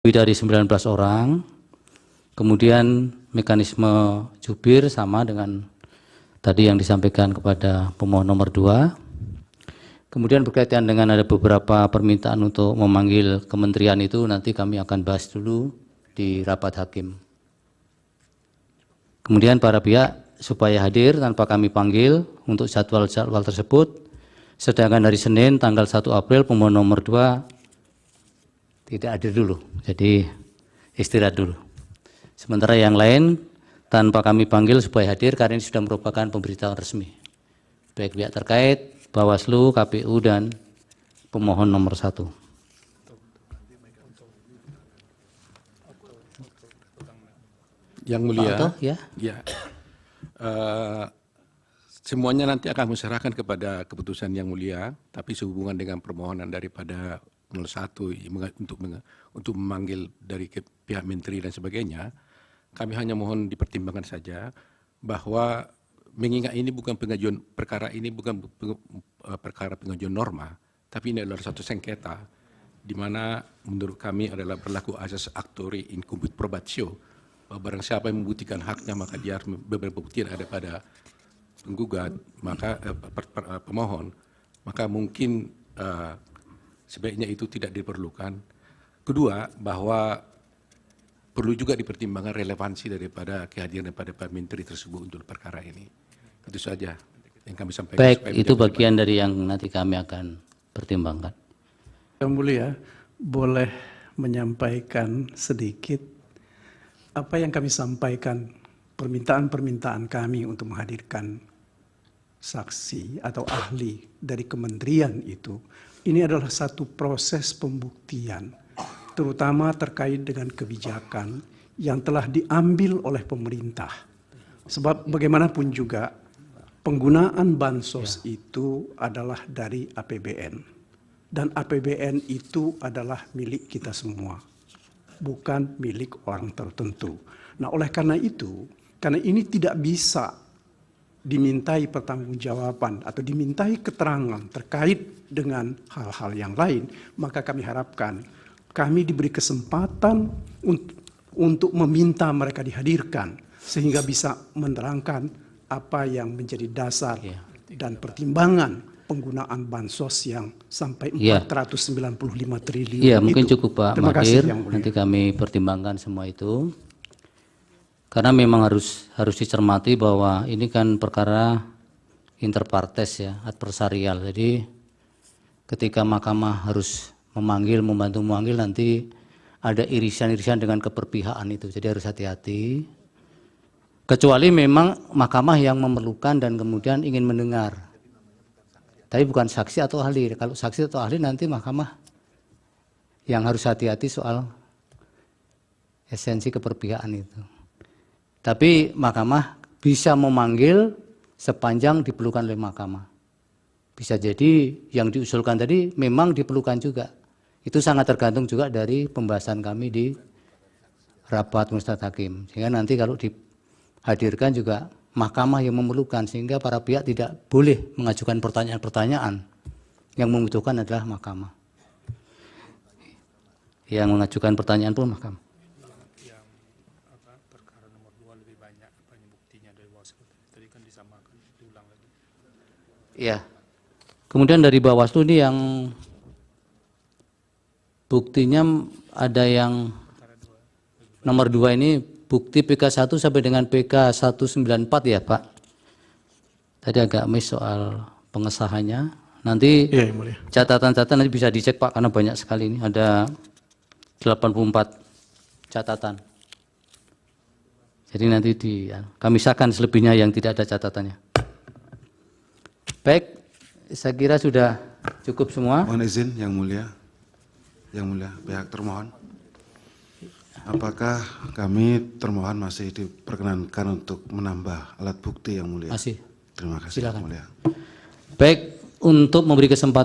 lebih dari 19 orang. Kemudian mekanisme jubir sama dengan tadi yang disampaikan kepada pemohon nomor 2. Kemudian berkaitan dengan ada beberapa permintaan untuk memanggil kementerian itu nanti kami akan bahas dulu di rapat hakim. Kemudian para pihak supaya hadir tanpa kami panggil untuk jadwal-jadwal tersebut. Sedangkan hari Senin tanggal 1 April pemohon nomor 2 tidak hadir dulu, jadi istirahat dulu. Sementara yang lain tanpa kami panggil supaya hadir karena ini sudah merupakan pemberitahuan resmi. Baik pihak terkait, Bawaslu, KPU, dan pemohon nomor 1. Yang mulia, Pak Oto, ya. Semuanya nanti akan diserahkan kepada keputusan yang mulia, tapi sehubungan dengan permohonan daripada 01 untuk memanggil dari pihak menteri dan sebagainya, kami hanya mohon dipertimbangkan saja bahwa mengingat ini bukan pengajuan perkara ini bukan perkara pengajuan norma, tapi ini adalah satu sengketa di mana menurut kami adalah berlaku asas actori incumbit probatio, bahwa barang siapa yang membuktikan haknya maka dia harus beberapa buktian ada pada penggugat, maka pemohon, maka mungkin sebaiknya itu tidak diperlukan. Kedua, bahwa perlu juga dipertimbangkan relevansi daripada kehadiran daripada Pak Menteri tersebut untuk perkara ini. Itu saja yang kami sampaikan. Baik, itu bagian dari yang nanti kami akan pertimbangkan. Yang mulia, boleh menyampaikan sedikit apa yang kami sampaikan, permintaan-permintaan kami untuk menghadirkan saksi atau ahli dari kementerian itu. Ini adalah satu proses pembuktian, terutama terkait dengan kebijakan yang telah diambil oleh pemerintah. Sebab bagaimanapun juga penggunaan bansos itu adalah dari APBN. Dan APBN itu adalah milik kita semua, bukan milik orang tertentu. Nah, oleh karena itu, karena ini tidak bisa dimintai pertanggungjawaban atau dimintai keterangan terkait dengan hal-hal yang lain, maka kami harapkan kami diberi kesempatan untuk meminta mereka dihadirkan sehingga bisa menerangkan apa yang menjadi dasar dan pertimbangan penggunaan bansos yang sampai 495 triliun. Iya, mungkin cukup Pak Terima kasih, Mahir, Yang Mulia. nanti kami pertimbangkan semua itu. Karena memang harus dicermati bahwa ini kan perkara interpartes ya, adversarial. Jadi ketika mahkamah harus membantu memanggil nanti ada irisan-irisan dengan keperpihakan itu. Jadi harus hati-hati. Kecuali memang mahkamah yang memerlukan dan kemudian ingin mendengar. Tapi bukan saksi atau ahli. Kalau saksi atau ahli nanti mahkamah yang harus hati-hati soal esensi keperpihakan itu. Tapi mahkamah bisa memanggil sepanjang diperlukan oleh mahkamah. Bisa jadi yang diusulkan tadi memang diperlukan juga. Itu sangat tergantung juga dari pembahasan kami di rapat Mustat Hakim. Sehingga nanti kalau dihadirkan juga mahkamah yang memerlukan, sehingga para pihak tidak boleh mengajukan pertanyaan-pertanyaan. Yang membutuhkan adalah mahkamah. Yang mengajukan pertanyaan pun mahkamah. Ya, kemudian dari Bawaslu ini yang buktinya ada yang nomor 2 ini bukti PK1 sampai dengan PK194 ya Pak. Tadi agak miss soal pengesahannya. Nanti catatan-catatan nanti bisa dicek Pak karena banyak sekali ini, ada 84 catatan. Jadi nanti kami sahkan selebihnya yang tidak ada catatannya. Baik, saya kira sudah cukup semua. Mohon izin Yang Mulia, pihak termohon. Apakah kami termohon masih diperkenankan untuk menambah alat bukti Yang Mulia? Masih. Terima kasih Silakan. Yang Mulia. Baik, untuk memberi kesempatan